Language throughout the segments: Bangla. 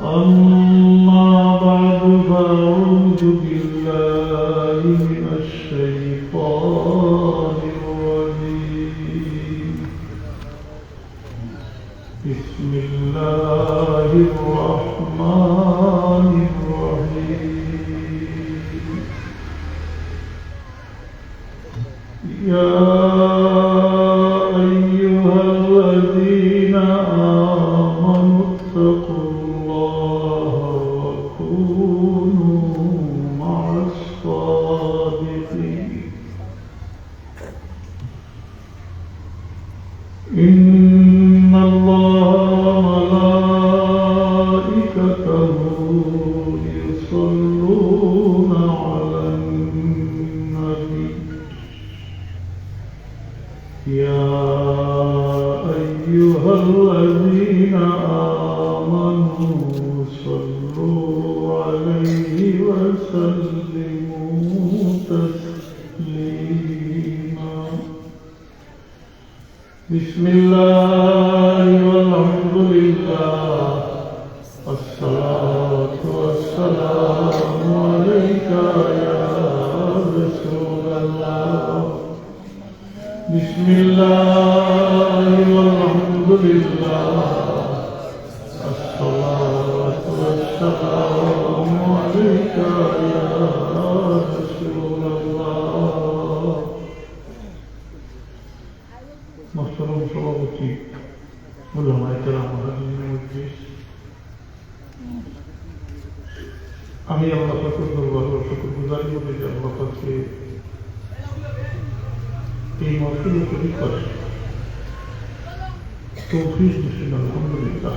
أما بعد فأعوذ بالله من الشيطان الرجيم بسم الله الرحمن الرحيم يا أيها الذين آمنوا اتقوا الله وكونوا مع الصادقين إن الله وملائكته يصلون على النبي يا أيها الذين آمنوا صلوا عليه وسلموا تسليما بسم الله والحمد لله والصلاة والسلام عليك يا رسول الله بسم الله والحمد لله والصلاة والسلام عليك يا رسول الله محترم সভাপতি উলামায়ে কেরাম হাজিরিন মজলিস আমি আল্লাহ পাকের দরবারে শুকরগুজারি করি যে আল্লাহ পাককে এই মহফিলে শরীক করে তৌফিক দিয়েছেন আলহামদুলিল্লাহ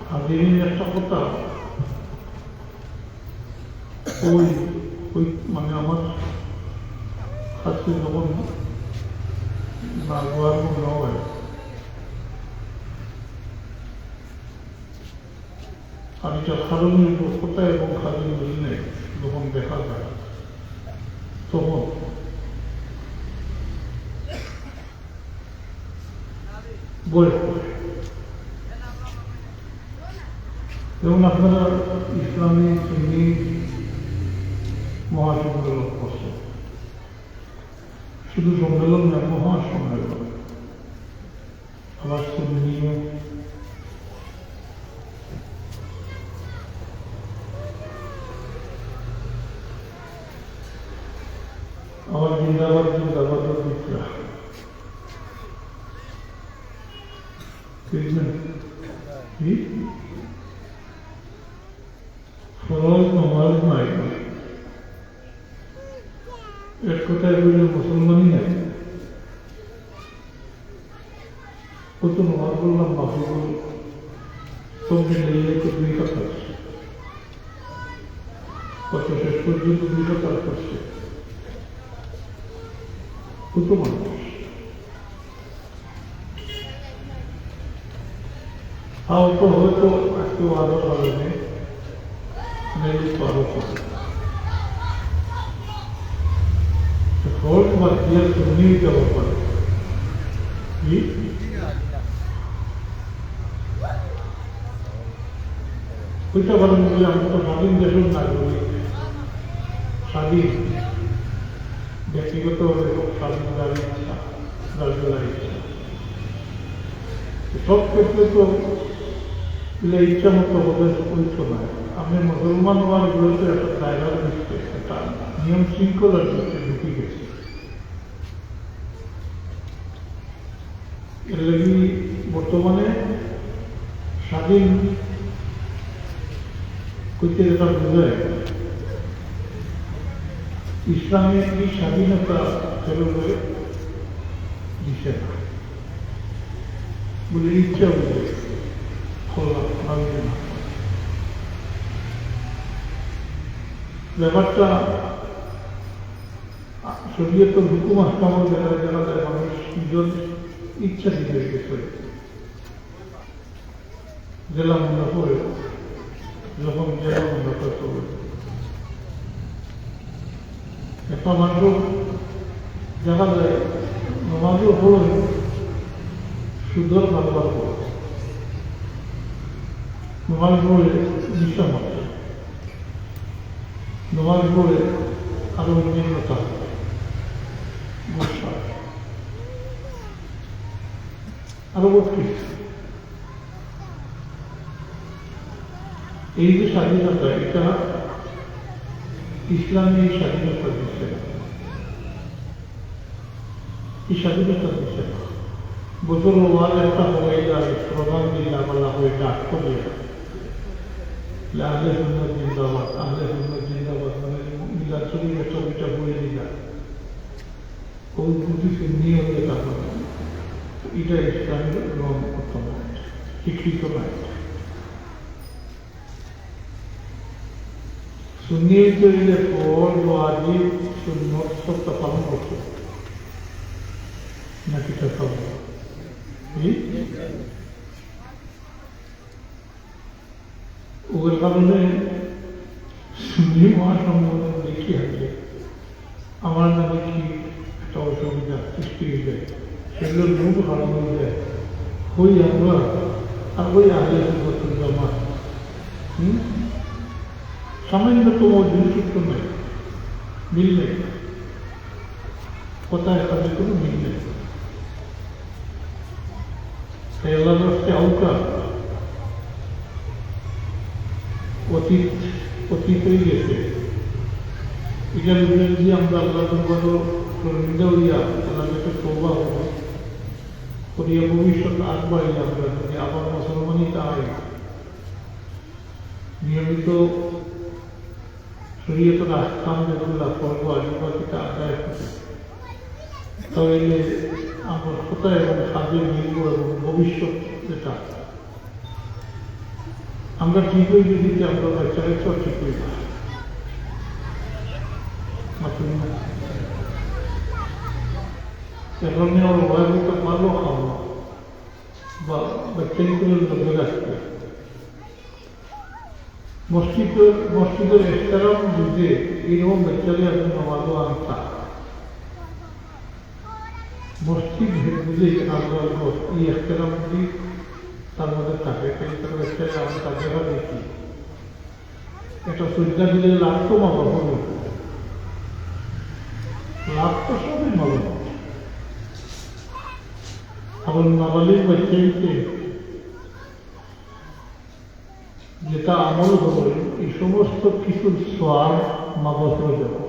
হাজিরিন একটা কথা ওই মানে আমার কাছে যখন না গোয়ার মনে হয় আর এটা খারণের কথা এবং খালি মিলনে যখন দেখা যায় তখন বই যেমন আপনারা ইসলামী সুন্নি মহাসম্মেলন করছে শুধু সম্মেলন না মহাসম্মেলন আবার সুন্নিও আমার জিন্দাবাদ জিন্দাবাদের দিকরা ফরজ নামাজ নাই এক কথায় বললে মুসলমানই নাই কত নামাজ বললাম মাহবুল সব মিলিয়ে দুই কথা কত শেষ পর্যন্ত দুই কথা করছে কত মানুষ তো হয়তো একটু আরো পারেনি আরো ফোর্ট বা ক্লিয়ার শুনিয়ে দেওয়ার পরে ওইটা বলেন বলে আমি তো স্বাধীন দেশের নাগরিক স্বাধীন ব্যক্তিগত স্বাধীন দাবি ইচ্ছা সব ক্ষেত্রে তো ইচ্ছা মতো হবে ঐক্য নয় আমি মুসলমান হওয়ার বিরুদ্ধে একটা দায়রা দিচ্ছে একটা নিয়ম শৃঙ্খলার দিচ্ছে ঢুকে গেছে এর লাগি বর্তমানে স্বাধীন করতে যেটা বোঝায় ইসলামের এই স্বাধীনতা ফেরোবে দিচ্ছে না বলে ইচ্ছা বুঝে ব্যাপারটা শরীয়তের হুকুম আহকামও দেখা যায় মানুষ নিজের ইচ্ছা দিতে গেছে জেলা মনে করে যখন জেলা মনে করতে হবে একটা মানুষ দেখা যায় নমাজও হল সুন্দর বারবার করো, নমাজ পড়ে বিশ্রাম আছে, নমাজ পড়ে আরো অন্যান্যতা গুসা আরো বহুত কিছু। এই যে স্বাধীনতা, এটা ইসলামী স্বাধীনতা দিচ্ছে না, এই স্বাধীনতা দিচ্ছে না। বছর ওয়াল একটা হয়ে যায়, প্রধান দিল্লা বলা হয়ে ডাক করে আহলে সুন্নাত জিন্দাবাদ, আহলে সুন্নাত জিন্দাবাদ, মানে মিলাদ শরীফের ছবিটা বয়ে দিলা ওই বুঝি নিয়ম যেটা করে, এটা ইসলামের গ্রহণ করতে নয়, শিক্ষিত নয়। সুন্নির তৈরির পর ওয়াজিব সুন্নত সবটা পালন করতে নাকি তা পালন ওর কারণে সুন্নি মহাসম্মেলন দেখি আছে আমার নামে কি একটা অসুবিধা সৃষ্টি হয়ে যায়, সেগুলো মুখ হারানো হয়ে যায়, হই আমরা আর ওই আগে জমা সামান্যতম জিনিসযুক্ত নেই, মিল নেই, কোথায় সাথে কোনো মিল নেই। তাই আল্লাহ রাস্তায় আউকা অতীত হয়ে গেছে, এটার বিরুদ্ধে আমরা আল্লাহ নিন্দা হইয়া আল্লাহ কাছে তওবা হব, করিয়া ভবিষ্যৎ আগবাড়ি আমরা যদি আবার মুসলমানই তাই নিয়মিত শরীয়তের আহকাম যেগুলো করব আদিবাসীটা আদায় করবে, তাহলে আমরা কোথায় এবং কাজে মিলব এবং ভবিষ্যৎ যেটা আমরা ঠিক হয়ে যদি আমরা বাচ্চারাও ঠিক হই না। এখন আমার ভয়াবহ ভালো খাওয়া বা বাচ্চাগুলো লোকে রাখতে মসজিদের এহতেরাম বুঝে এরকম বাচ্চারে আপনি নমাজও আনতা মসজিদ বুঝে আল্লাহ এই এহতেরাম যদি তার মধ্যে থাকে, তার বাচ্চারে আমি তার দেখা দেখি একটা শ্রদ্ধা দিলে লাভ তো মাবা হবে, লাভ তো সবই মাবা। আবার নাবালিক বাচ্চাকে যেটা আমল হবে এই সমস্ত কিছুর সোয়াব মাবস হয়ে যাবে।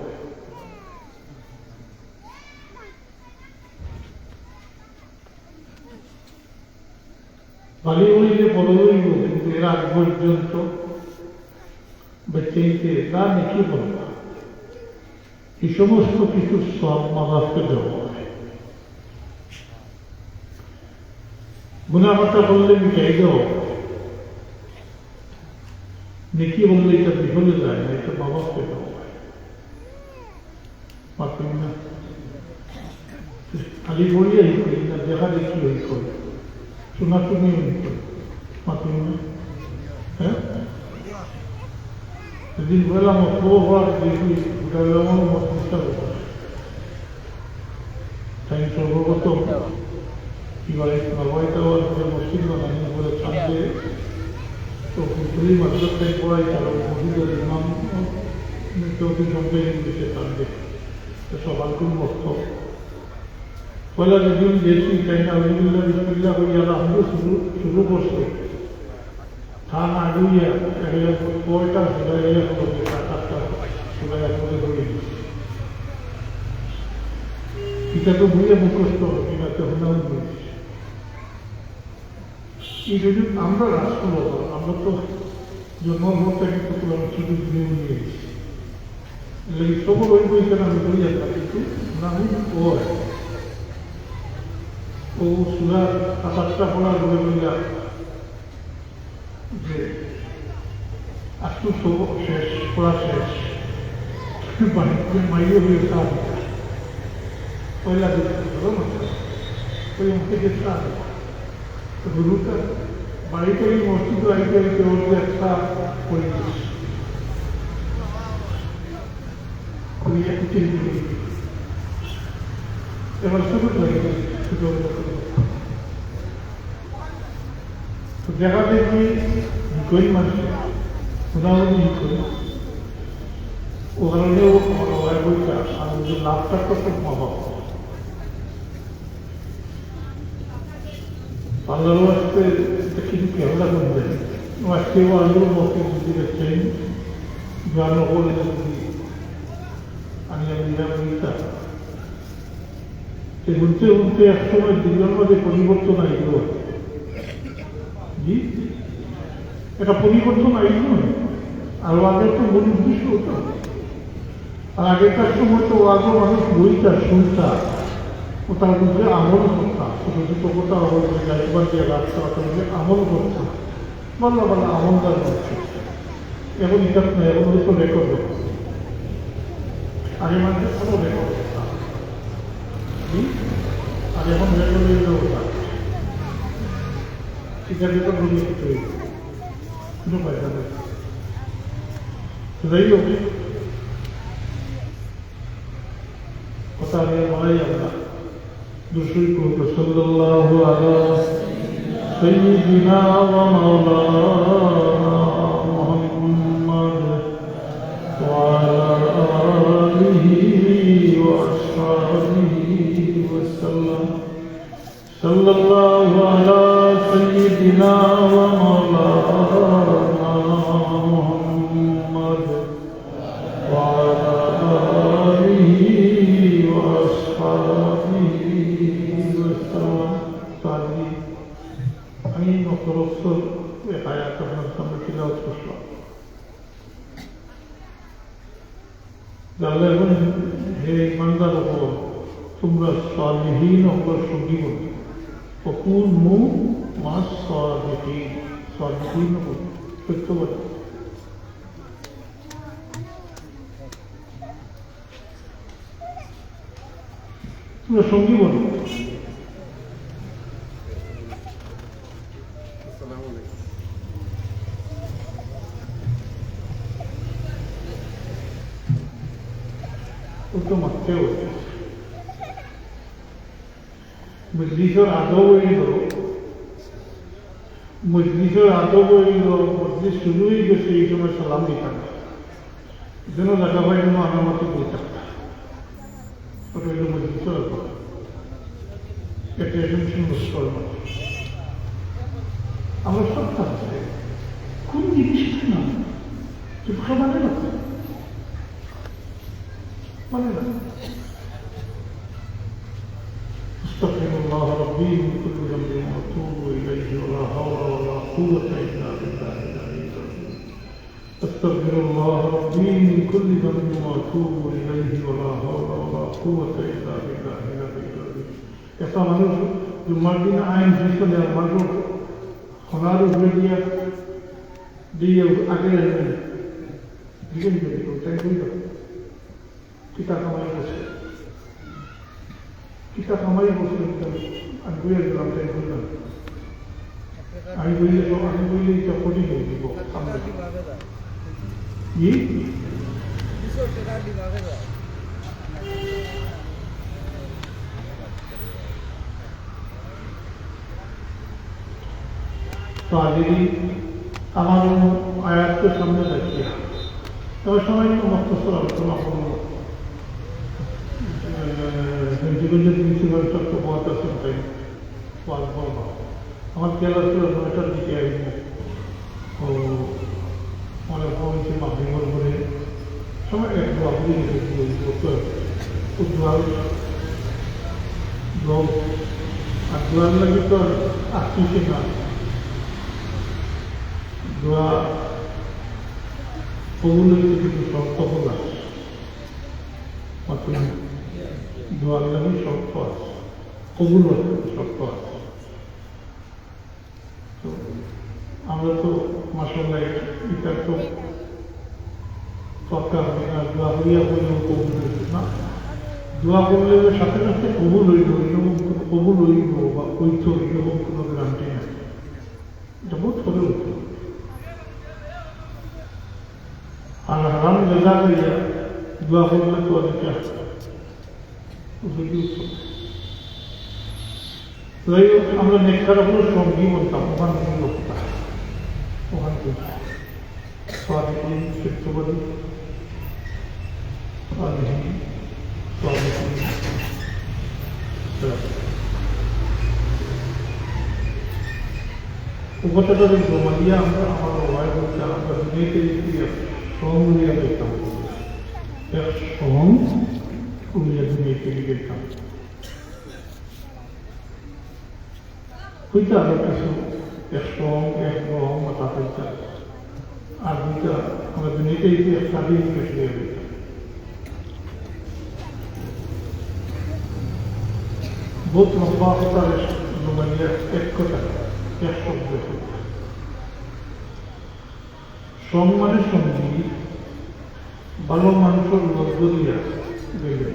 বালি বলিলে বড় হইব, কিন্তু এর আগ পর্যন্ত বাচ্চাকে তা নেকি বলবা এই সমস্ত কিছুর সব মাবাসকে দেওয়া হবে। গুনাহটা বললে মিটাই দেওয়া, নেকি বললে এটা বিফলে যায় না, এটা বাবাকে দেওয়া হয়। পারতেন না খালি বলিয়াই করি না, দেখা দেখি ওই করি, শোনা শুনি ওই করি, পারতেন না। হ্যাঁ সেদিন বললাম অপর দেখি ওটা আমার মস্তিষ্কা ব্যাপার, তাই সর্বপ্রথম কি বলে নবাইটা মসজিদ বানানি বলে চাঁদে তো পুরী মাদ্রাসায় পড়াই তারা মসজিদের ইমাম চৌধুরী সম্পেন দিতে চাঁদে সবাইকুল মস্ত পয়লা যেদিন গেছি তাই না আলহামদুলিল্লাহ বিসমিল্লাহ হইয়া আমরা শুরু করছে তা না আগুইয়া পয়টা সুদাইয়া করবে, টাকাটা সুদাইয়া করে ধরে দিচ্ছে, এটা তো বুঝে মুখস্থ হবে কিনা তো হুনাম বলছি। এই যদি আমরা রাষ্ট্র আমরা তো জন্মভর থেকে শুধু নিয়ে নিয়েছি, সবর ওই বইখানে আমি বলি আপনার কিন্তু না ও সুরার 7-8টা পড়ার বলে বললাম যে আজকে সব শেষ পড়া শেষ মাইয়ে হয়ে কাজ পয়লা দিন ওই আমাকে যেটা গুরুটা বাড়িতে এই মসজিদ আইতে আইতে ওর যে একটা পরিবেশ এবার শুরু হয়ে গেছে ছোট দেখা দেখি কই মানুষ মোটামুটি করি ওখানেও আমার বইটা আর লাভটা কত অভাব আল্লাহর আসতে কিছু কেমন করবেন আজকেও আল্লাহর মতো যদি দেখছেন জানো বলে যদি আমি বইটা উঠতে উঠতে একসময় দুজনের মধ্যে পরিবর্তন আইল জি এটা পরিবর্তন আইল আর আগের তো মূল উদ্দেশ্য হতো আর আগেকার সময় তো আগে মানুষ বইটা শুনতা ওটার মধ্যে আমল করতাম ছোটো ছোটো কথা যাইবার দিয়ে রাস্তা ওটার মধ্যে আমল করতাম ভালো ভালো আমলদার করছে এখন এটা এখন তো রেকর্ড আগে মানুষের কোনো রেকর্ড করতাম আর এখন রেকর্ডের ব্যবস্থা এটা রেকর্ড হলে কিছু কোনো পয়সা নেই যাই হোক কথা আমি বলাই আমরা দুশোই করবো সাল্লাল্লাহু আলা সাইয়্যিদিনা ওয়া মাওলানা মুহাম্মদ ওয়া আলা আলিহি ওয়া আসহাবিহি ওয়া সাল্লাম সাল্লাল্লাহু আলা সাইয়্যিদিনা ওয়া মাওলানা মুহাম্মদ ওয়া আলা আমি নকরস্বর আয়াত আপনার সামনে তিলাওয়াত করলাম আল্লাহ বলেন হে ইমানদার হও তোমরা সালিহীন হওয়ার সঙ্গী বলো ওয়াকুনু মাস সালিহীন সালিহীন হও সত্যবাদী তোমরা সঙ্গী বলো তো মারতে হচ্ছে মজলিসের আদব হইল মজলিস শুরু হয়ে গেছে এই সময় সালাম দিতাম যেন দেখা হয় যেন আমার মতো বলতাম ওটা হইল মজলিসের আদব একটা এজেন্সি মুস্কর আমরা সব থাকছে কোন জিনিস না চুপখা মানে না أستغفر الله ربي من كل ذنب وأتوب إليه ولا حول ولا قوة إلا بالله العلي العظيم أستغفر الله ربي من كل ذنب وأتوب إليه ولا حول ولا قوة إلا بالله العلي العظيم ऐसा মানুষ জুম্মার দিন আইন হিসেবে মানুষ খনার উপরে দিয়ে আগে দিকে তাই বুঝল কিতা কামাই বসে আমি বুঝে গেলাম তাই বুঝলাম আমি বললে এটা কঠিন হয়ে দিব তো আগে আমার আয়াতকে সামনে রাখি তবে সময় মস্তিষ্ক আলোচনা করবো জীবনের প্রিন্সিপাল সত্য বহুত আছেন তাই আমার খেয়াল আসছিল নয়টার দিকে আসব ও মনে হয়েছে মাহরিমর করে সময় একটু আপনি করতে দোয়াল আর দোয়াল লাগে তো আসছে না দোয়া কবুল হয়েছে কিন্তু শর্ত হল দোয়ার লাগে শর্ত আছে কবুল শর্ত আছে তো আমরা তো মাসাল্লাহ এটা তো সরকার দোয়া করিয়া বললেও কবুল হইল না দোয়া করলে সাথে সাথে কবুল হইল এরকম কবুল হইব বা ঐক্য এরকম কোনো গ্যারান্টি নাই এটা বহুত করে হতো আর হারাম জায়গা হইয়া দোয়া করলে তো অনেকটা যাই হোক, আমরা নেককার হলো সঙ্গী বলতাম, ওখান থেকে লোকটা ওখান থেকে স্বাধীন সত্যবাদী স্বাধীন কথাটা জমাইয়া আমরা আমার ওয়াই বলতে আমরা দুনিয়াতে সং উড়িয়া দেখতাম, সং উড়িয়া দুনিয়াতে দেখতাম। হইতে আরো কিছু এক সং এক রং বা তাতে আর দুইটা আমরা দুনিয়াতে স্বাধীন পেশিয়ে দেখতাম। বহুত লম্বা কথার জমাইয়া এক কথা এক শব্দ সং মানে সঙ্গী, ভালো মানুষের লব্ধ দিয়া গেলে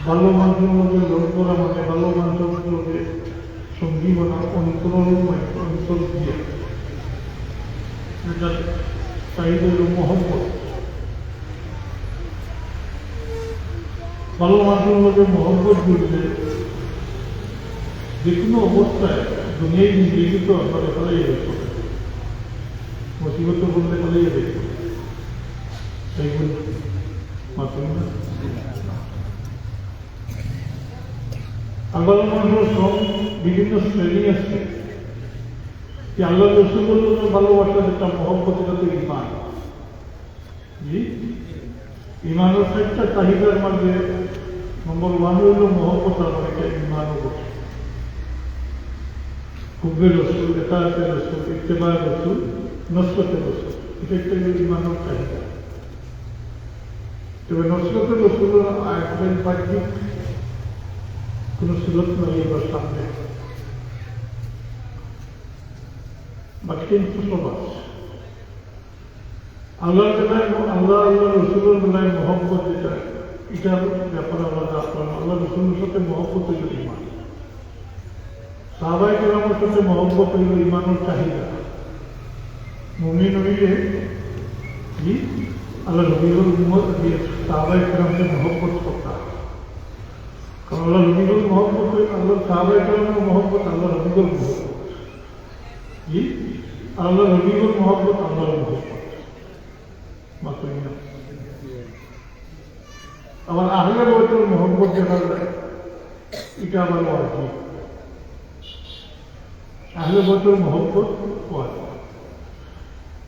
ভালো মানুষের মধ্যে লোক করা মানে ভালো মানুষের লোকে সঙ্গী বনা অন্তর দিয়ে এটার চাহিদা হল মহব্বত। ভালো মানুষের মধ্যে মহব্বত বুঝলে যে কোনো অবস্থায় দুনিয়ায় নিজেকে তো আপনারা ফেলাই দেখো, মুসিবত বললে ফেলাই দেখো, তাই বলি মাত্র না। আল্লাহ মানুষের সব বিভিন্ন শ্রেণী আছে। আল্লাহ রসুল ভালোবাসা যেটা মহব্বত, এটা তো ইমান। জি, ইমানের চারটা চাহিদার মধ্যে নম্বর ওয়ান হইল মহব্বত, আর এটা ইমানও বসে। হুব্বে রসুল, এতায়াতে রসুল, ইত্তেবা রসুল, নসরতে রসুল, এটা একটা ইমানের চাহিদা। তবে নসরতে রসুলের আয়াতের বাহ্যিক কোনো সুরত নয় এবার সামনে, বাকি কিন্তু সব আছে। আল্লাহর বেলায় আল্লাহ রসুলের বেলায় মহব্বত যেটা, এটার ব্যাপার আলাদা। আপনার আল্লাহ রসুলের সাথে মহব্বত হইল ইমান, সাহাবায়ে কেরামের সাথে মহব্বত হইল ইমানের চাহিদা। মুমিন হইলে জি আল্লাহ রবিউল সাহাবায়ে কেরামকে মহব্বত করতে, কারণ আল্লাহ রবিউল মহব্বত, আল্লাহ সাহাবায়ে কেরামের মহব্বত, আল্লাহ রবিউল মহব্বত। জি, আল্লাহ রবিউল মহব্বত, আল্লাহর মহব্বত মাত্র। আবার আহলে বাইতের মহব্বত দেখা যায়, এটা আবার ওয়াজিব। আহলে বাইতের মহব্বত ওয়াজিব।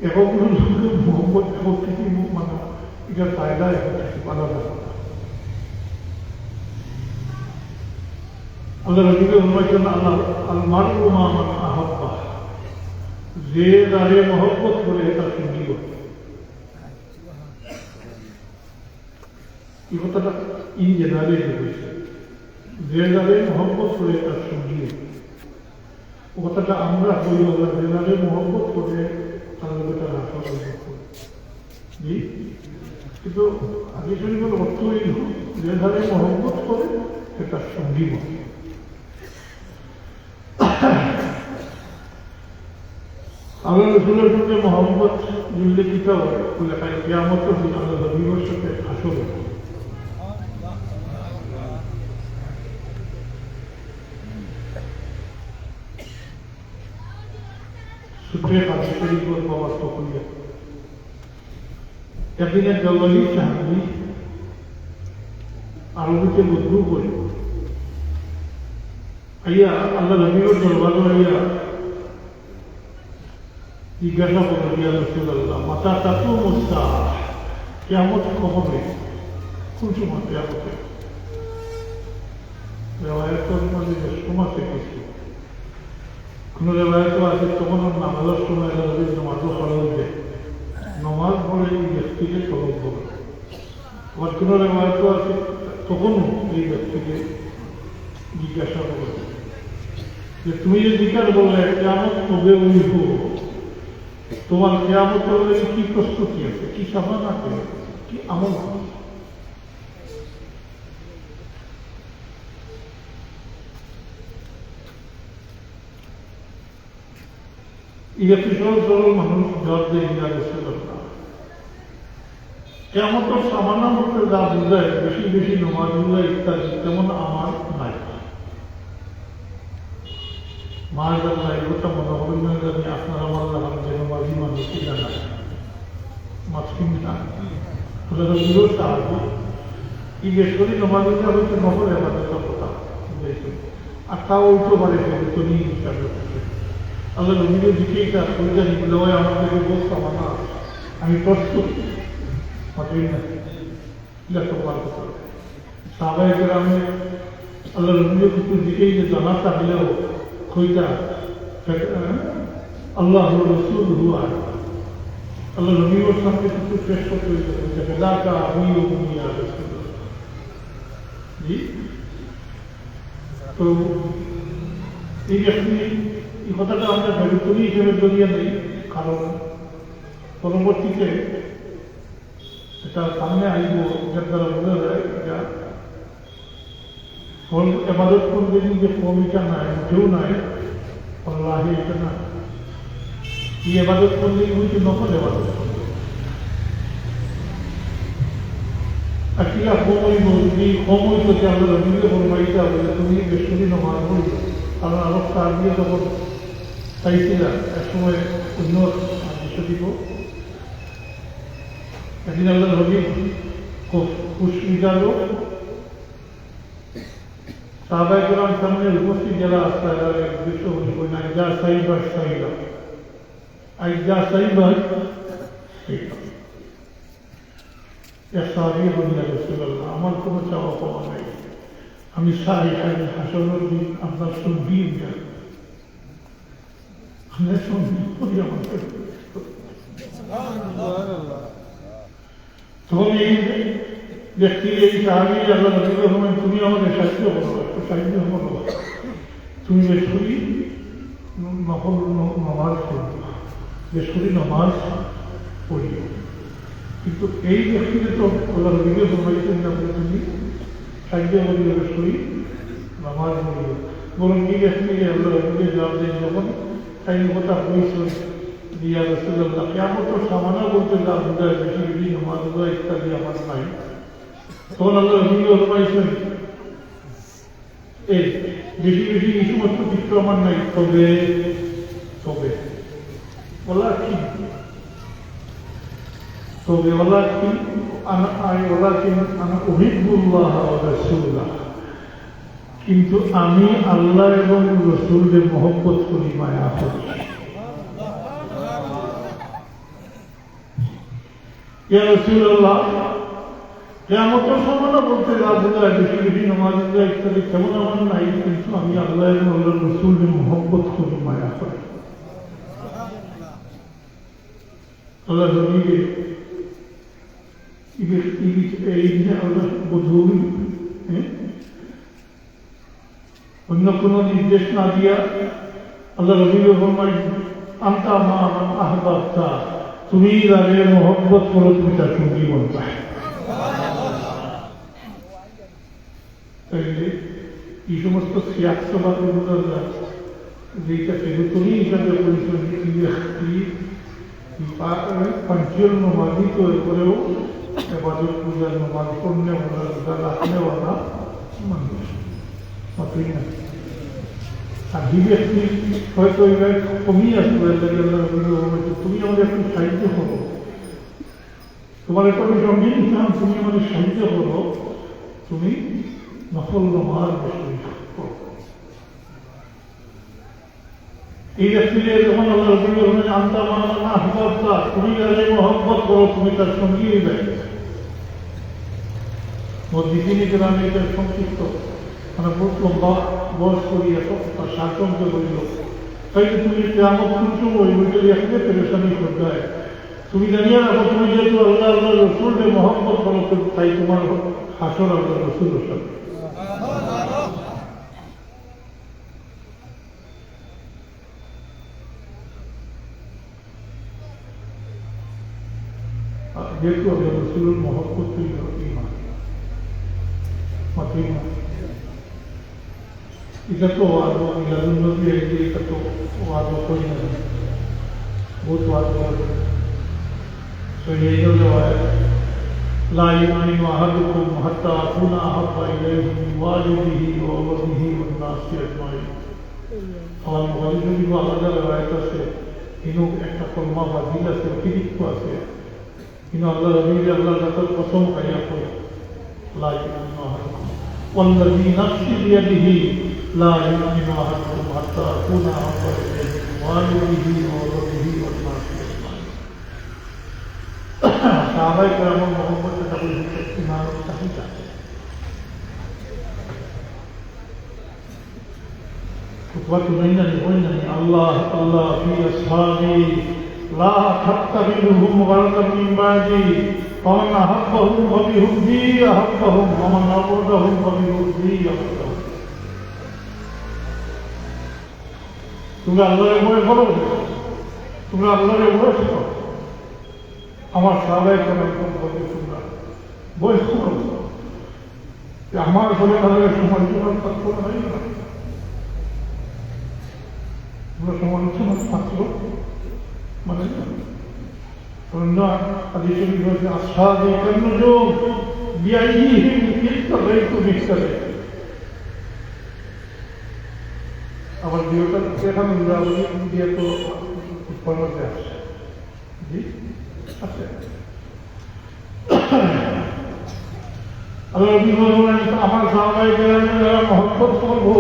এখন লোকের মহব্বত এখন থেকে মানে এটা ফায়দা এখন থেকে আলাদা। আল্লাহ রবিকে বলছেন আল্লাহ আল মারু মা মান আহাব্বা, যে যারে মহব্বত করে তার সঙ্গী করে। এই কথাটা ইন জেনারেলি হয়েছে, যে যারে মহব্বত করে তার সঙ্গী। ও কথাটা আমরা বলি যে যারে মহব্বত করে তার লোকে তার আশা জি, কিন্তু আদি শরীফের অর্থ হইল যে যারে মহব্বত করে সে তার সঙ্গী বলে। আল্লাহ রসুলের সঙ্গে মহব্বত জুড়লে কি হয় বলে তাই কিয়ামত আল্লাহ রবির সাথে হাসর। সূত্রে হাদিস শরীফের প্রবাদ হইয়া একদিন এক জলবায়ু সাহাবী আরবিতে বন্ধু করে আইয়া আল্লাহ রবির দরবার আইয়া জিজ্ঞাসা করল, ইয়া রাসূলুল্লাহ মাতা তাকুমু সাআহ, কিয়ামত কবে হবে, কোন সময় কিয়ামত? রেওয়ায়াতের মধ্যে সময় থেকে কোন রেওয়ায়াত আছে তখন নামাজের সময় নামাজও পড়া হইবে, নামাজ পড়ে এই ব্যক্তিকে তলব করবে। আবার কোন রেওয়ায়াত আছে তখনও এই ব্যক্তিকে জিজ্ঞাসা করবে যে তুমি যে জিজ্ঞাসা বললে কিয়ামত কবে হইব, তোমার কিয়ামত হলে কি প্রস্তুতি আছে, কি সামান আছে, কি আমল আছে? এই একটি সরল সরল মানুষ জবাব দিয়ে কেমন তো সামান্য মতো যা বুঝায় বেশি বেশি নমাজ বুঝায় ইত্যাদি তেমন আমার নাই। মাশাআল্লাহ এই কথা মনে করেন না যে আমি আপনার আমার লাগাম যেন মাঝি মানুষ এটা না মাঝকিন না ওটা তো বিরোধ আসবে এই বেশি নমাজটা হচ্ছে নকল আমাদের কথা আর তাও উঠতে পারে তো নিয়ে হিসাবে আল্লাহ নবীর দিকেই তার পরিচয় নিগুলো আমাদেরকে বলতাম না আমি প্রস্তুত হতেই না এটা বলার কথা সাহাবায়ে কেরামে আল্লাহ নবীর কিছু দিকেই যে জানা থাকলেও খইটা আল্লাহ রসুল হুয়া আল্লাহ নবীর সামনে কিছু শেষ করতে হয়েছে বেদাকা আমি জি তো এই ব্যক্তি এই কথাটা আমরা ভেবেতনি হিসেবে জড়িয়ে নেই কারণ পরবর্তীতে এটা সামনে আইব যার দ্বারা বোঝা যায় যা ফল এবাদত করবে যে ফলটা নাই কেউ নাই আল্লাহ এটা না এই এবাদত করলে হচ্ছে নকল এবাদত করবে আর কিলা সময় যদি সময় থেকে আমরা রবিকে ফরমাইতে হবে তুমি বেশি নমাজ পড়বে কারণ আরো তার দিয়ে যখন চাইছিলাম এক সময় অন্য দৃশ্য দিব একদিন আল্লাহ রবি খুব খুশি গেল সাহাবায়ে কেরাম সামনে উপস্থিত যারা আসতে দৃশ্য হলি না যা সাইবা সাইবা আই যা সাইবা সাহাবী বললেন রাসূলুল্লাহ আমার কোনো চাওয়া পাওয়া নাই আমি হাসনের দিন আপনার শুনবি আমরা শুনবি করি আমাকে তখন এই ব্যক্তির এই সাহাবী আল্লাহ নবী বলেন তুমি আমাকে সাহায্য করো একটু সাহায্য করো তুমি বেশি নকল নামাজ পড়ো বেশি নামাজ পড়িও কিন্তু এই ব্যক্তিকে তো আল্লাহ নবী বলেছেন না তুমি সাহায্য করিও বেশি নামাজ পড়িও বরং এই ব্যক্তিকে আল্লাহ নবী জবাব দেন যখন তাই কথা হয়েছে দিয়া রাসূলুল্লাহ কিয়ামতের সামনা বলতে যা বুঝায় বেশি বেশি নামাজ ইত্যাদি আমার নাই তখন আল্লাহ নবী ফরমাইছেন এই বেশি বেশি এই সমস্ত কিছু আমার নাই তবে তবে বলা কি তবে বলা কি উহিব্বুল্লাহ ওয়া রাসূলাহ কিন্তু আমি আল্লাহ এবং রাসূলের মহব্বত করি মায়া করি ইয়া রাসূলুল্লাহ কিয়ামতের সময় বলতে রাজুল্লাহ বেশি বেশি নামাজ ইত্যাদি কেমন আমার নাই কিন্তু আমি আল্লাহ এবং আল্লাহর রাসূলের মহব্বত করি মায়া করি আল্লাহ নবীকে এই আল্লাহ বোঝুন অন্য কোনো নির্দেশ না দিয়া আল্লাহ নবী ফরমায় আনতা মা মান আহবাবতা তুমি যাদের মহব্বত করো তুমি তার সঙ্গী বনবা এই সমস্ত সিয়াক্তবাদের বোঝা যায় যেটা সেগুলি হিসাবে पंचल नमाजी तो करे इबादत पूजा नमाज पढ़ने वाला रोजा रखने वाला मंदिर मतलब আদি ব্যক্তি হয়তো এবার কমই আসবে তুমি আমাদের একটু সাহায্য করো তোমার একটা আমি সঙ্গে নিতাম তুমি আমাদের সাহায্য করো তুমি নকল নমাজ বেশি করো এই ব্যক্তিদের যখন আল্লাহ রসুল আনতা মানা আহবাবতা তুমি যাদের মহব্বত করো তুমি তার সঙ্গী হইবে মসজিদিনী গ্রামে এটা সংক্ষিপ্ত মানে বহুত লম্বা বয়স করিয়া তার সাতজনকে বলিল তাই তুমি কেমন শুনছো ওই বইটাই আসলে পেরেশানি করতে হয় তুমি জানিয়ে রাখো তুমি যেহেতু আল্লাহ আল্লাহ রসুলের মহব্বত করো তাই তোমার হাসর আল্লাহ রসুল রসুল যেহেতু আল্লাহ রসুলের মহব্বত তৈরি ইমান মাত্র ইমান এটা তো আদৌ মিলাদুন্নবী এটা তো আদৌ করি না বহুত আদৌ করে সহিহ রিওয়ায়াত লা ইউমিনু আহাদুকুম হাত্তা আকুনা আহাব্বা ইলাইহি মিন ওয়ালিদিহি ওয়া ওয়ালিদিহি ওয়ান নাসি আজমাইন আমার মোবাইল যদি আলাদা রেওয়ায়ত আছে কিন্তু একটা কলমা বা দিল আছে অতিরিক্ত আছে কিন্তু আল্লাহ রবি আল্লাহ কাছে কসম খাইয়া করে লা ইলাহা والذي نفسي بيده لا يؤمن أحدكم حتى أكون أحب إليه من والده وولده والناس أجمعين صحابه کرام محبت تقول ایمان صحیح چاہتے خطبة بينني الله الله في أصحابي لا تتخذوهم غرضا من بعدي فمن أحبهم فبحبي أحبهم ومن أبغضهم فببغضي أبغضهم তোমরা আল্লাহর ভয় করো তোমরা আল্লাহর ভয় করো আমার সাহাবায়ে কেরাম বলে তোমরা ভয় করো আমার বলে তাদের সমালোচনার পাত্র নাই না তোমরা সমালোচনার পাত্র মানে قلنا حديث النبي أصحابي كالنجوم بأيديهم اقتديت باهتديت আমার ভিডিওটা এখানে দিয়ে তো উৎপন্নতে আসছে জি আছে আল্লাহ আমার সাহাবায়ে কেরামের যারা মহব্বত করবো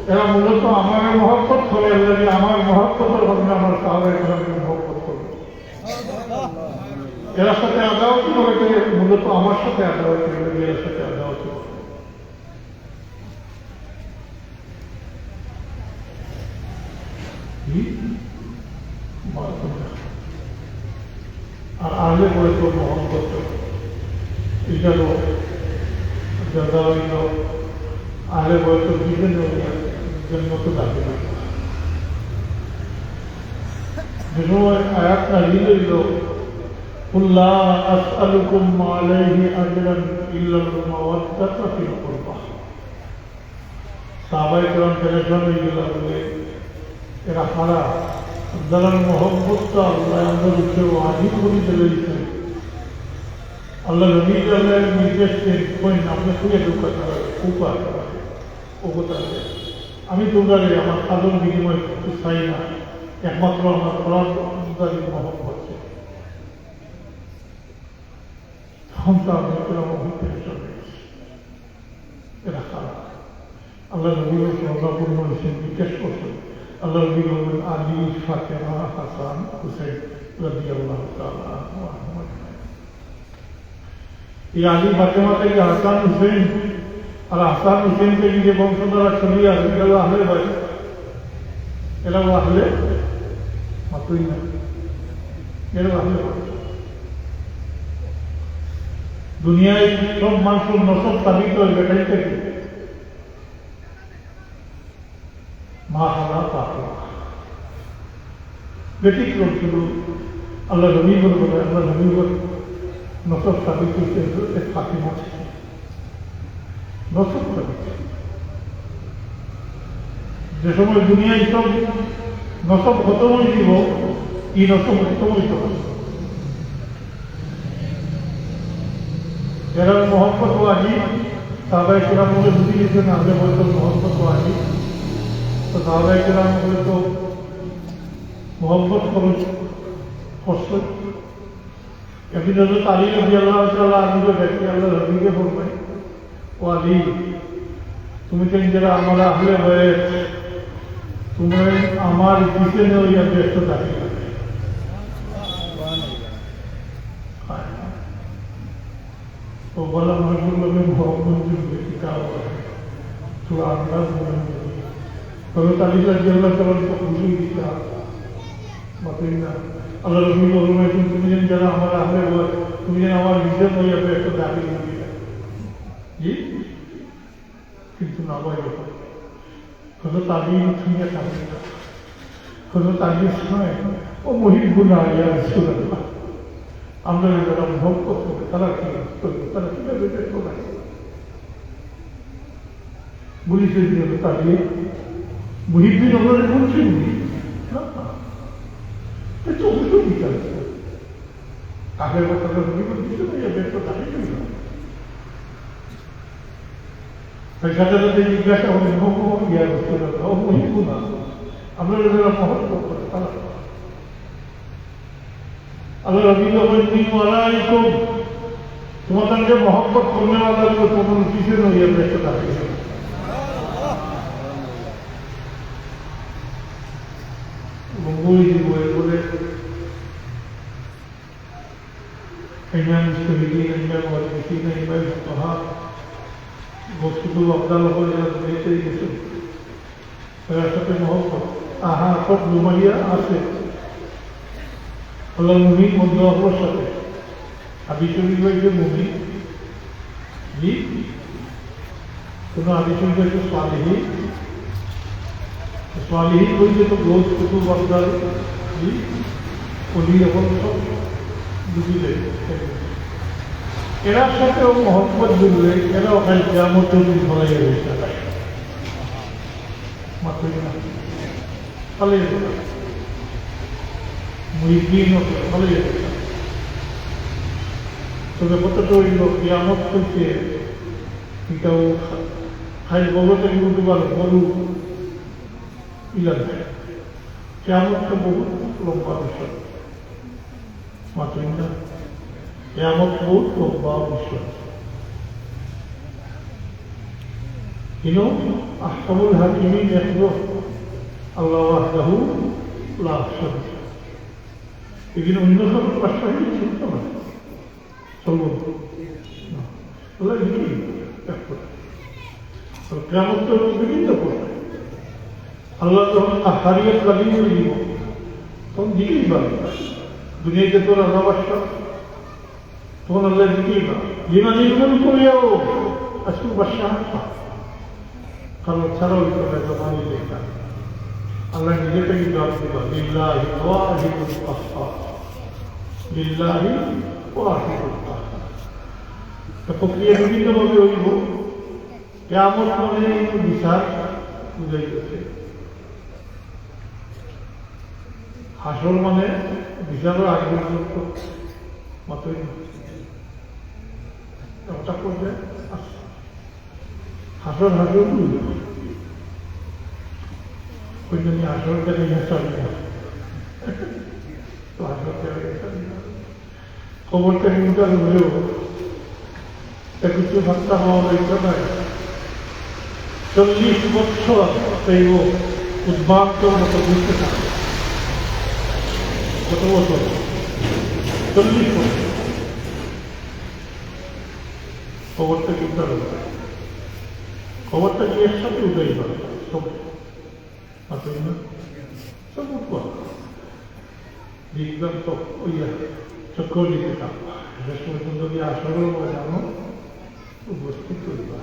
এরা মূলত আমার মহব্বত করে আমার মহব্বতের কারণে আমার সাহাবায়ে কেরামের মহব্বত করবে এরা সাথে আদাওয়াতি করে মূলত আমার সাথে আদাওয়াতি করে এর সাথে আদাওয়াতি করে আর আহলে বয়সের মহব্বত এটারও যারা হইল আহলে বয়সের বিভিন্ন জন্মত দাবি যে সময় আয়াত নাযিল হইল قل لا أسألكم عليه أجرا إلا المودة في القربى সাহাবায়ে কেরাম টেলিফোন হয়ে গেল বলে এরা হারা যারা মহব্বতটা আল্লাহ আমাদের উপরে ওয়াজিব করে দিয়েছেন আল্লাহ নবী আল্লাহ নির্দেশ দেন কই আপনি খুঁজে ঢোকা উপায় ও কথা আমি তোমরা আমার সাধন বিনিময় করতে চাই না একমাত্র আমার কোরআন মহব্বত ক্ষমতা ভিতরে চলে এরা খারাপ আল্লাহ নবী সর্বাপূর্ণ হয়েছেন বিকাশ করছেন আল্লাহ নবী বলবেন আলী ফাতেমা হাসান হুসেন রাদিয়াল্লাহু তাআলা আনহু এই আলী ফাতেমা থেকে হাসান হুসেন আর হাসান হুসেন থেকে যে বংশধারা ছড়িয়ে আসে এরা আহলে বাইত এরা আহলে মাত্রই না এরা আহলে বাইত দুনিয়ায় সব মানুষের নসব সাবিত হয় বেটাই থেকে মা হালা পাপা ব্যতিক্রম শুধু আল্লাহ নবী বলে আল্লাহ নবী নসব সাবিত হয়েছে এক ফাতিমা ছিল নসব সাবিত যে সময় দুনিয়ায় সব নসব খতমই দিব এই নসব খতমই তো এরা মহব্বত ওয়াজিব সাহাবায়ে কেরাম বলে বুঝে গেছেন আহলে বয়সের মহব্বত ওয়াজিব তো সাহাবায়ে কেরাম বলে তো মহব্বত করছে একদিন হজরত আলী রাদিয়াল্লাহু তাআলা আনহু দেখে আল্লাহ নবীকে বলবেন ও আলী তুমি তো যারা আমার আহলে বয়স তুমি আমার পিছনে ওই ব্যস্ত থাকি तो बोला महबूब में मोहम्मद जो बेटा हुआ है थोड़ा अंदाज बनेंगे तो ताली का जल्ला करण को खुशी दिखा बताइए अल्लाह रबी को मैं तुम्हें जरा हमारा हमें हुआ तुम्हें हमारा विजन हो या फिर तो दाखिल हो गया जी किंतु ना हुआ ये तो ताली तुम्हें ताली तो ताली सुनाए वो मुहिब गुना या रसूल अल्लाह আমরা যারা ভোগ করতে তারা কি করবে তারা কিভাবে দেখতে পারে পুলিশের জন্য তাড়িয়ে মুহিদ্দিন আমাদের বলছেন এটা অবশ্যই বিচার আগের কথাটা মুহিবুল দিচ্ছে না ব্যস্ত দাঁড়িয়ে গেল সাথে সাথে জিজ্ঞাসা হলে ইয়া ও মহিবু না, আপনারা যারা মহব্বত করে তারা আল্লাহ রবি আলাইকুম তোমাদেরকে মহব্বত করলে আল্লাহ তোমার কিছু নইয়া ব্যস্ত থাকে। বলে إمام المجتهدين إمام المحدثين إمام الفقهاء وكتب أفضله إلى بيت يوسف فيعتقد محبة فضل مهيا آسف الله المؤمن والله والشفيع حديث رواية المؤمن جي كنا حديث رواية الصالحين الصالحين বলতে তো রোজ কুতুব আফদাল জি ওলি এখন সব বুঝিলে এরা সাথেও মহব্বত জুড়লে এরাও খালি কিয়ামত দিন ফলাই রয়েছে মাত্র না ফলাই মুহিদ্দিন ফলাই তবে কতটা হইল কিয়ামত করছে এটাও খাই বলতে কিন্তু বড় ইলান কিয়ামতটা বহুত লম্বা বিষয় মাত্র না কিয়ামত বহুত লম্বা বিষয় কিন্তু আহকামুল হাকিমিন ইয়াকulu আল্লাহ ওয়াহদাহু লা শারীক এখানে অন্য সব পাশাপাশি ছিল না চলুন আল্লাহ কি কিয়ামত তো বিভিন্ন প্রকার আল্লাহ যখন আহারিয়ত লাগি করে দিব তখন দিকেই পাবে দুনিয়াতে তোর অনাবশ্যক তখন আল্লাহ দিকেই পাবে জিনা নির্মূল করিয়াও আসুন বাসা কারণ ছাড়াও করে জমানি লেখা আল্লাহ নিজেকেই জবাব দিবা লিল্লাহি ওয়াহিদুল কাহ্হার লিল্লাহি ওয়াহিদুল কাহ্হার তো প্রক্রিয়া বিভিন্নভাবে হইব কিয়ামত মানে বিচার বুঝাই গেছে হাসর মানে বিচারের আগে পর্যন্ত মাত্রই একটা পর্যায়ে হাসর হাসর ওই জন্য হাসরকে নিয়ে চালি না তো হাসরকে চালি না খবরটা কিন্তু হলেও কিছু হত্যা হওয়ার ইচ্ছা নাই 40 বছর সেই ও উদ্বাক্ত মতো বুঝতে থাকে কত বছর 40 বছর খবরটা কিন্তু খবরটা কি একসাথে উঠেই পারে সব আসলে না সব উঠবা বিজ্ঞান তো ওই চক্র দিতে থাকবা শেষ পর্যন্ত যদি আসলে জানো উপস্থিত করিবা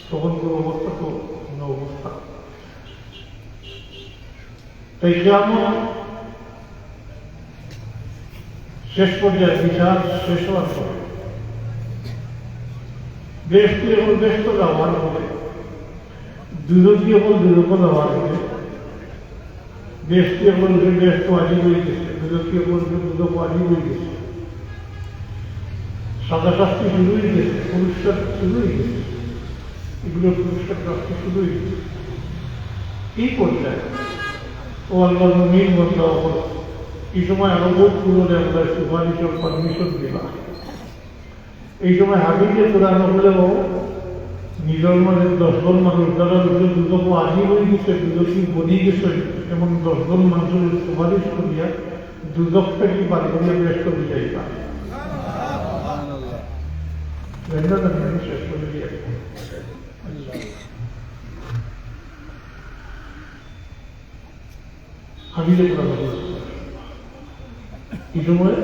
তখন কোনো অবস্থা তো কোনো অবস্থা তাই কিয়ামত শেষ পর্যায়ে বিচার শেষ হওয়ার পরে দেশটি এখন ব্যস্ত ব্যবহার করে দুর্যোগী এখন দুর্যোগ ব্যবহার করে দেশটি এখন ব্যস্ত আজি হয়ে গেছে দুর্যোগী এখন দুর্যোগ আজি হয়ে গেছে সাদা শাস্তি শুরু হয়ে গেছে পুরস্কার শুরু হয়ে গেছে এগুলো পুরস্কার শাস্তি শুরু হয়ে গেছে এই পর্যায়ে ও আল্লাহ মুমিন বন্ধা এই সময় আরো বহুত পুরোনো আমরা সুপারিশ পারমিশন দিলাম এই সময় হাবিকে পুরানো হলেও নিজের মানে 10 জন মানুষ যারা দুদক আজি হয়ে গেছে দুদকই বনি গেছে এমন 10 জন মানুষের সুপারিশ করিয়া দুদকটা কি পার করিয়া ব্যস্ত হয়ে যাইবা শেষ করে দিয়ে হাবিলে পুরানো এই সময়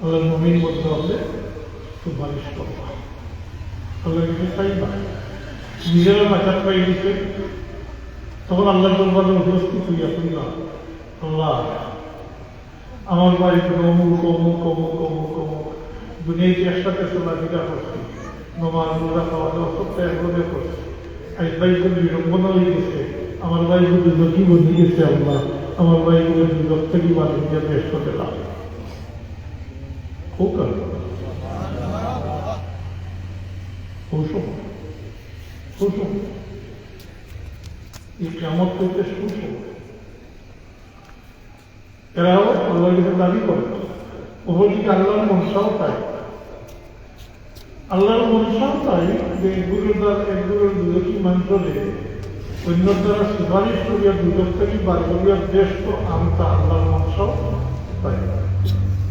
আল্লাহ মুমিন বলতে হবে সুপারিশ করবা আল্লাহ কিছু চাইবা নিজেরা বাঁচার পাই দিতে তখন আল্লাহ দরবারে উপস্থিত হইয়া করিবা আল্লাহ আমার বাড়িতে অমুক অমুক অমুক অমুক অমুক দুনিয়ায় চেষ্টাতে চলাফেরা করছি নমাজ রোজা খাওয়া দাওয়া সবটা একভাবে করছি আজ ভাইগুলো বিড়ম্বনা হয়ে গেছে আমার ভাইগুলো দুঃখী বন্ধু গেছে আল্লাহ আমার ভাইগুলো দুঃখ থেকে বাড়ি দিয়ে পেশ করতে লাগে খুব সুসময় সুসময় এই কিয়ামত হইতে সুসময়। এরাও আল্লাহর কাছে দাবি করে, ওদিকে আল্লাহর মনসাও তাই, আল্লাহর মনসাও তাই যে একগুলোর দুদকী মন্ত্রণে অন্য দ্বারা সুপারিশ করিয়া দুদক থেকে বার করিয়া দেশ তো আনতা আল্লাহর মনসাও তাই।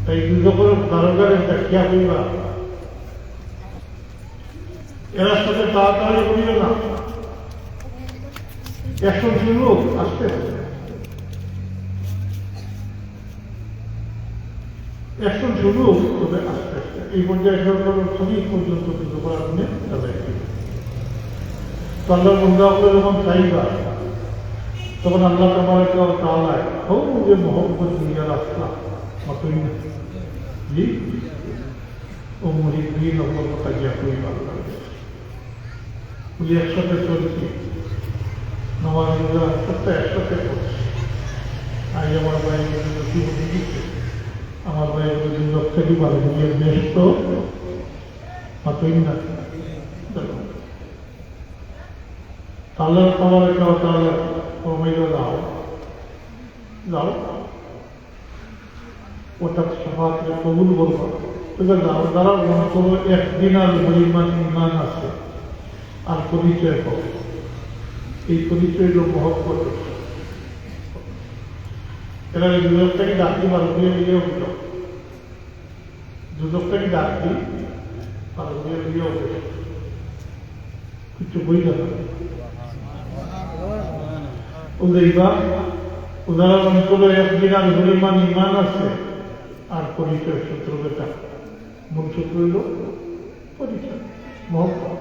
তাই দুদকের দারোগারে ব্যাখ্যা হইবা এরা সাথে তাড়াতাড়ি করিও না, এখন যুবক আসতে এখন যুবক তবে আস্তে আস্তে এই পর্যায়ে সরকার খুবই পর্যন্ত কিছু করার নিয়ে তাদের আল্লাহ বন্ধা হলে যখন চাইবা তখন আল্লাহ তোমার তালায় হোক যে মহব্বত দুনিয়া রাস্তা মতই না জি ও মরিদিন অবর কাজিয়া করিবা আল্লাহ একসাথে চলছি, নামাজ রোজা সবটা একসাথে করছি। আজ আমার ভাই দিচ্ছে, আমার ভাই দুর্যোগ থেকে ভালো দুনিয়ার দেশ তো মাতই না তাহলে তোমার তাহলে কমেও যাও যাও ওটা সভাকে কবুল করবো, তবে যাও যারা মনে করো একদিন আর পরিমাণ ইমান আছে আর পরিচয় হবে, এই পরিচয় হল মহব্বত। এরা দুদকটাকে ডাকি ভারতীয় বিয়ে হইল, দুদকটাকে ডাকি ভারতীয় বিয়ে হইল কিছু বই যাবে ওদেরবা উদাহরণ করে একদিন আর পরিমাণ ইমান আছে আর পরিচয় সূত্র বেটা মূল সূত্র হইল পরিচয় মহব্বত।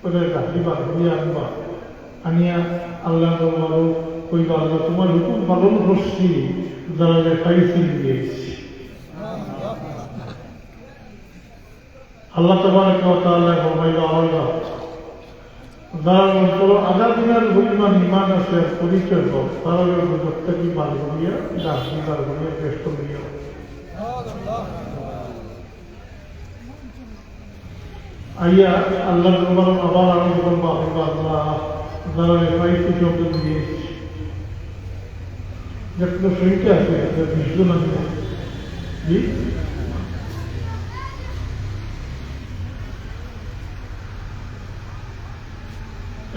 ওদের রাখি বাঁধিয়ে আনবা, আনিয়া আল্লাহ বলো কইবা আল্লাহ তোমার হুকুম পালন করছি, যারা লেখাইছি দিয়েছি আল্লাহ তোমার তাআলা বলবাইবা আল্লাহ যারা বলো আধা দিনের পরিমাণ ইমান আছে পরিচয় হোক, তারা প্রত্যেকই বার করিয়া রাখি বার করিয়া চেষ্টা করিয়া আইয়া আল্লাহ আবার আমি বলবো আল্লাহ যারা লেখাইছি শব্দ দিয়েছি যেগুলো শহীদে আছে বিশজন আছে জি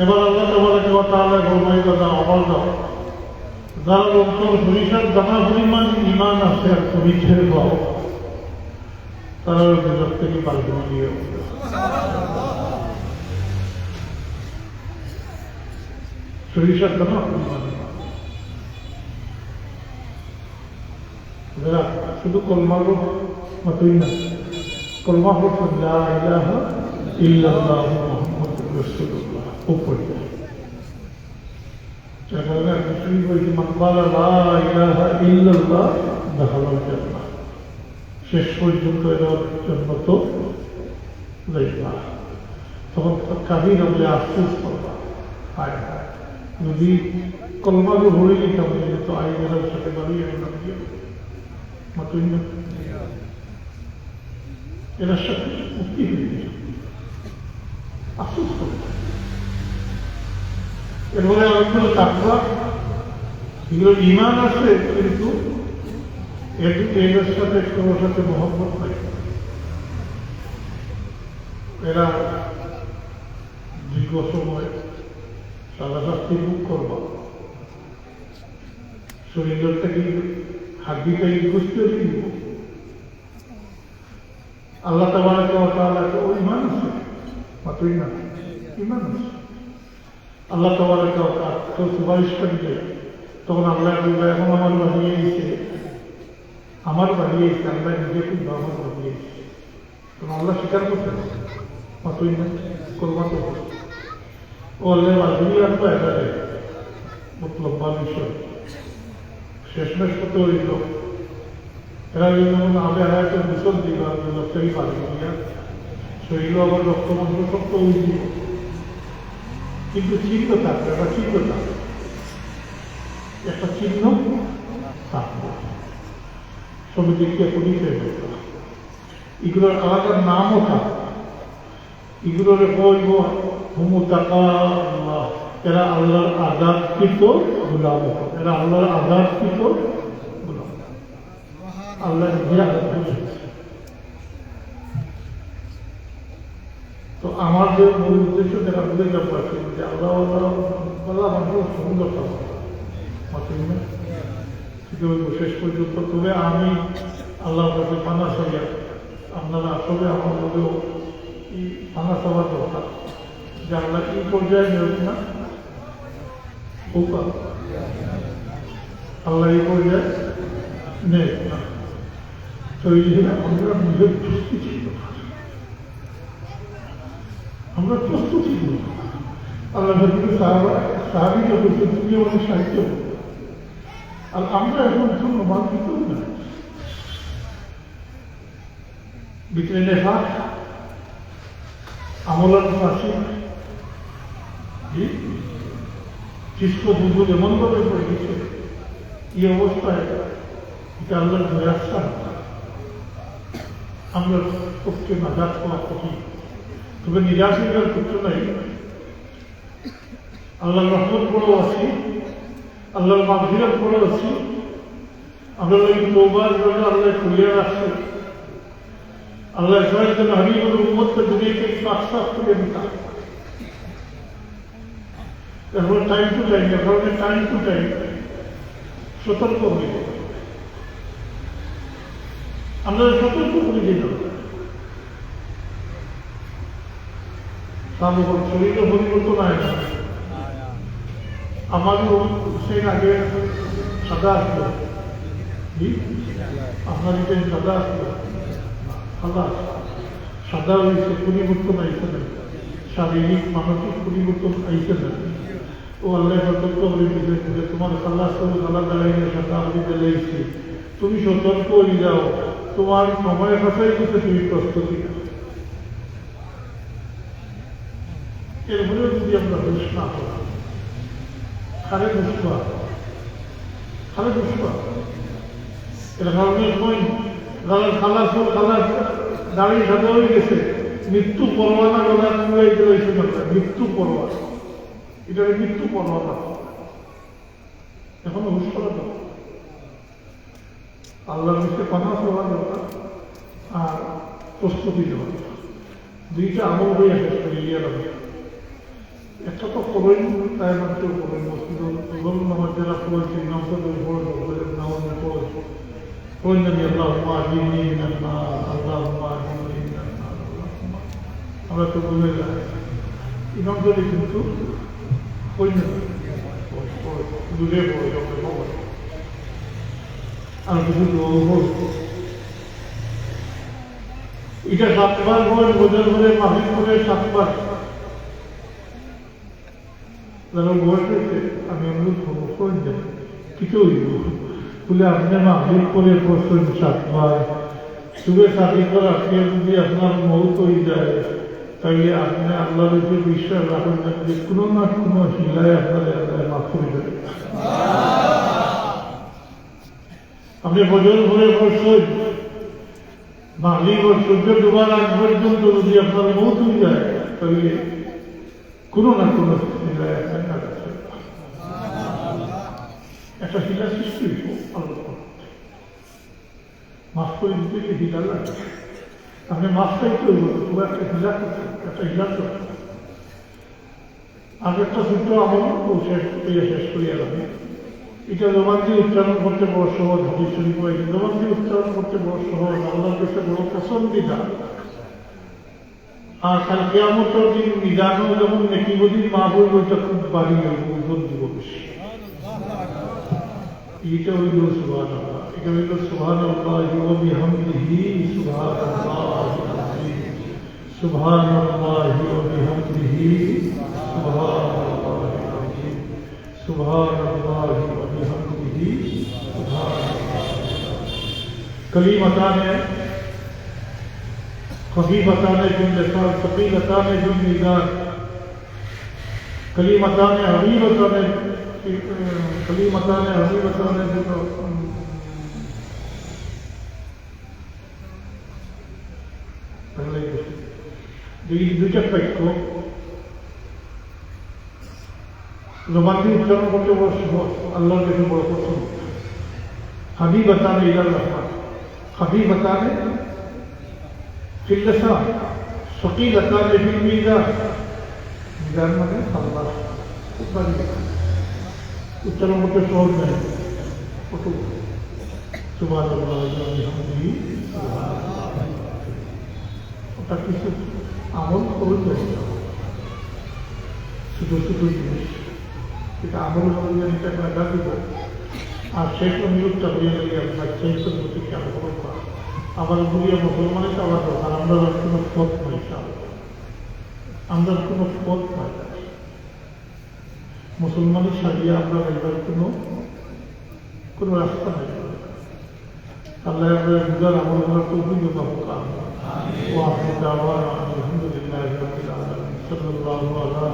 এবার আল্লাহ তাআলা বলবাই কথা আবার দাও যারা অন্তর সরিষার দানা পরিমাণ ইমান আছে আর পরিচয় পাও, তারা বিজয় থেকে পাল্টে দিয়ে সরিষার দানা পরিমাণ শুধু কলমার মতই না, কলমা হল লা ইলাহা ইল্লাল্লাহু মুহাম্মাদুর রাসূলুল্লাহ উপরে শেষ পর্যন্ত এর জন্য তো তখন কাবির বলে আফসোস করবা যদি কলমাকে ভরে নিতাম তো আইনের সাথে বাড়িয়ে এটার সাথে মুক্তি হয়ে আফসোস করবা। এরপরে অনেকগুলো তাকওয়া এগুলো ইমান আছে কিন্তু এদের সাথে কারোর সাথে মহব্বত নাই, এরা দীর্ঘ সময় সাদা শাস্তি ভোগ করবা, শরীরটাকে হাড্ডিটাকে বুঝতে দিব। আল্লাহ তাআলা ও ইমান আছে মাত্রই না ইমান আছে। আল্লাহ কেউ সুপারিশ করবে তখন আল্লাহ এখন আমার বানিয়েছে আল্লাহ নিজে খুব আমার বানিয়েছে, তখন আল্লাহ স্বীকার করতে মাত্রই না করবা তো ও আল্লাহ বানিয়ে আনবো এটারে বহুত লম্বা বিষয় শেষমেশ করতে হইল। এরা যেমন আগে হায়াতে মুসল দিবা রক্তই পানি দিয়া শরীর আবার রক্তমন্ত্র শক্ত হয়ে দিব, কিন্তু চিহ্ন থাকবে একটা চিহ্ন থাকবে একটা চিহ্ন থাকবে সবই দেখিয়ে পরিচয় হতো। এগুলোর আলাদা নামও থাকবে, এগুলোরে কইব হুমু তাকা আল্লাহ, এরা আল্লাহর আজাদকৃত গোলাম, এরা আল্লাহর আজাদকৃত গোলাম, আল্লাহ নিজে আজাদ করেছে। তো আমার যে মূল উদ্দেশ্য যেটা বলে যাবো আছে যে আল্লাহ আল্লাহ মানুষ সুন্দরতা শেষ পর্যন্ত। তবে আমি আল্লাহর কাছে পানা চাইয়া, আপনারা আসলে আমার মধ্যেও এই পানা চাওয়ার দরকার যে আল্লাহ এই পর্যায়ে নেব না, আল্লাহ এই পর্যায়ে নেব না। তো এই যে আমরা নিজের প্রস্তুতি, আমরা প্রস্তুতি করি। আল্লাহ সাহাবিটা করছে, তুমি অনেক সাহিত্য, আর আমরা এখন ধন্যবাদিত না। ভিতরে লেখা আমলার ফাঁসি শিষ্য দুধ এমনভাবে পড়ে গেছে, এই অবস্থায় এটা আল্লাহর ধরে আসতাম, আমরা পক্ষে নাজাত পাওয়া কঠিন। তবে নিরাশ হইবার কিছু নাই, আল্লাহর রহমত বড় আছি, আল্লাহর মাগফিরাত বড় আছি। আমরা এই তওবার জন্য আল্লাহ খুলিয়ে রাখছে, আল্লাহ সহায়তা হাবিবুল উম্মতকে দুনিয়াকে পাক সাফ করে দিতাম। এখন টাইম টু টাইম, এখন টাইম টু টাইম সতর্ক হয়ে যাবে, আমরা সতর্ক করে দিলাম। শরীরে পরিবর্তন হয় না। আমারও সেই আগে সাদা আসলো, আপনার এটা সাদা আসলো, সাদা সাদা হয়েছে, পরিবর্তন আইসে না, শারীরিক মানসিক পরিবর্তন আইসে না। ও আল্লাহ সতর্ক হয়ে দিয়েছে, তোমার সাল্লাহ সাল্লাহ দাঁড়াইলে সাদা আমি দিলাইছি, তুমি সতর্ক হয়ে যাও, তোমার সময় ভাষাই কিন্তু তুমি প্রস্তুতি না। এরপরেও যদি আমরা দোষ না করি, খারে দুষ্পা, খারে দুষ্পা, এটা কারণে কই খালাস খালাস দাঁড়িয়ে সাদা হয়ে গেছে, মৃত্যু পরোয়ানা গলা মৃত্যু পরোয়ানা, এটা মৃত্যু পরোয়ানা, এখনো হুশ করা দরকার, আল্লাহর নিচে পানা হওয়া দরকার, আর প্রস্তুতি দেওয়া দরকার। দুইটা আমল হয়ে শেষ করে ইয়ে রাখবে। একটা তো করেন, তাই মাত্র করেন, মসজিদুল নামাজ যারা পড়েছে, নমসদের পড়ে নামাজ পড়ে করেন জানি আল্লাহ আজিনি মিনান্না, আল্লাহ আজিনি মিনান্না, আমরা তো বলে যাই ইমাম যদি কিন্তু কই না দূরে পড়ে যাবে খবর, আর কিছু এটা 7 বার পরে বোঝার পরে মাহির করে 7 বার যারা বয়স হয়েছে, আমি অনুরোধ করবো করেন যাই কিছু হইব বলে আপনি মাহির করে করছেন 7 বার, সুরে চাকরি করার আজকে যদি আপনার মৌত হয়ে যায়, তাইলে আপনি আল্লাহর উপর বিশ্বাস রাখেন যে কোনো না কোনো শিলায় আপনার মাফ করে দেবে। আপনি বজর ভরে করছেন, মাগরিব ও সূর্য ডোবার আগ পর্যন্ত যদি আপনার মৌত হয়ে যায়, তাহলে কোনো না কোনো শিলায় আপনার কাছে একটা শিলা সৃষ্টি হইব, আল্লাহ মাফ করে দিতে হিলা লাগে। আপনি মাফ চাইতে হইব, তবু একটা হিলা করতে, একটা হিলা করতে। আর একটা সূত্র আমল শেষ করিয়া রাখবে, এটা জবান দিয়ে উচ্চারণ করতে বড় সহজ, হাদিস শরীফ হয়েছে, জবান দিয়ে উচ্চারণ করতে বড় সহজ, আল্লাহর কাছে বড় পছন্দিদা। আর কাল কিয়ামতের দিন মিজানও যেমন নেকিবদিন মাহবুব ওইটা খুব বাড়ি হইব, ওজন দিব বেশি। এটা হইল সুবহানাল্লাহ, এটা হইল সুবহানাল্লাহি ওয়া বিহামদিহি, সুবহানাল্লাহি সুবহানাল্লাহি ওয়া বিহামদিহি, সুবহানাল্লাহি আযীম, সুবহানাল্লাহি ওয়া বিহামদিহি, সুবহানাল্লাহ। कलीमतान खफीफतान बिल लिसान सकीलतान बिल मीज़ान, कलीमतान हबीबतान দুইটা বাক্য জবান দিয়ে উচ্চারণ করতে বড় সহজ, আল্লাহর কাছে বড় পছন্দ। হাবিবাতানে ইলার রহমান, হাবিবাতানে ফিল লিসান, সকিলাতানে ফিল মিজান। মিজান মানে আল্লাহ, উচ্চারণ করতে সহজ নয়, কত সুবহানাল্লাহ বিহামদিহি, ওটা কিছু আমল করবে, শুধু শুধু জিনিস এটা আমল করবেন, এটা মেধা দিব। আর শেষ অনুরোধটা হইয়া গেলে আপনার সেই পদ্ধতি খেয়াল করুন। আবার বলিয়া মুসলমানের তো আবার দরকার, আমরা কোনো পথ নাই, আমরা কোনো পথ নাই, মুসলমানের সারিয়া আমরা এবার কোনো রাস্তা নেই। আল্লাহ আমরা বুঝার আমল করার তো অভিযোগ পাবো। وآخر دعوانا أن الحمد لله رب العالمين صلى الله على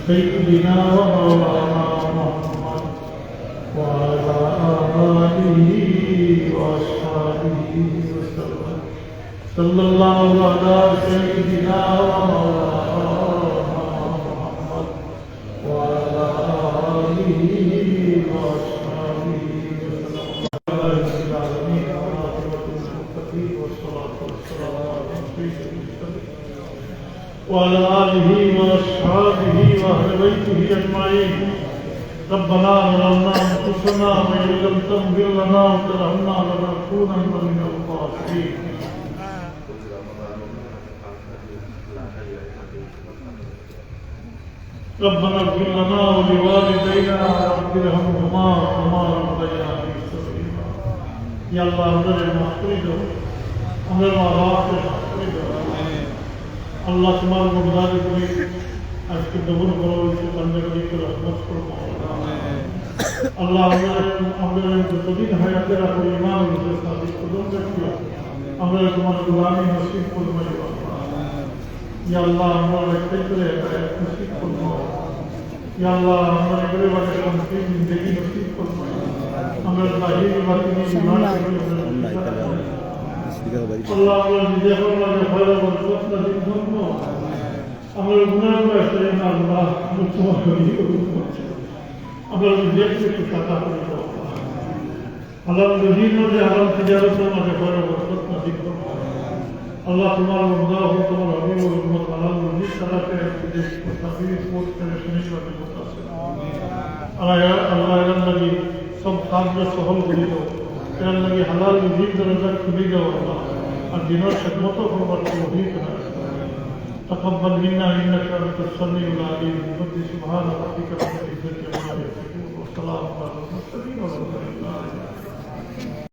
سيدنا ومولانا محمد وعلى آله وأصحابه وسلم صلى الله على سيدنا ومولانا محمد وعلى آله وأصحابه وعلى آله وأصحابه وأهل بيته أجمعين. ربنا ظلمنا أنفسنا وإن لم تغفر لنا وترحمنا لنكونن من الخاسرين. ربنا اغفر لنا ولوالدينا رب ارحمهما كما ربياني صغيرا. يا الله আমাদের মাফ করে দাও, আমাদের মা বাবাকে মাফ করে দাও। আল্লাহ তোমার মর্যাদা করে আজকে দবর করা হয়েছে, কান্দাকারি করে রহমত করবো। আল্লাহ আমাদের যতদিন হায়াতে রাখো, ইমান কদম রাখিয়া আমরা তোমার গুলামি নসিব করবো। ইয়া আল্লাহ আমরা একটাই করে নসিব করবো। ইয়া আল্লাহ আমরা এবারে বাড়ি শান্তি জিন্দগি নসিব করবো। আমরা বাহিনী বাতিনি ইমান আল্লাহ আমরা নিজে করলাম ভালো বরকত নসিব করবো। আমরা গুনাহ করে না আল্লাহ তোমার আমরা নিজেকে একটু টাকা করে দেবো। আল্লাহ রুজির মধ্যে হারাম তিজারতের মধ্যে ভালো বরকত নসিব করবো। আল্লাহ তোমার মর্যাদা হোক, তোমার হাবিব ও উম্মত হালাল রুজি সারাতে বিদেশ মুসাফির স্পোর্ট করে শুনিস বাকি করতেছে। আল্লাহ এর লাগি সব কাজ সহল করে দাও, এর লাগি হালাল রুজির দরজা খুলে দাও আল্লাহ। আর দিনের খেদমত করবার তৌফিক দাও। تقبل منا انك انت السميع العليم. سبحان ربك رب العزه عما يصفون وسلام على المرسلين والحمد لله.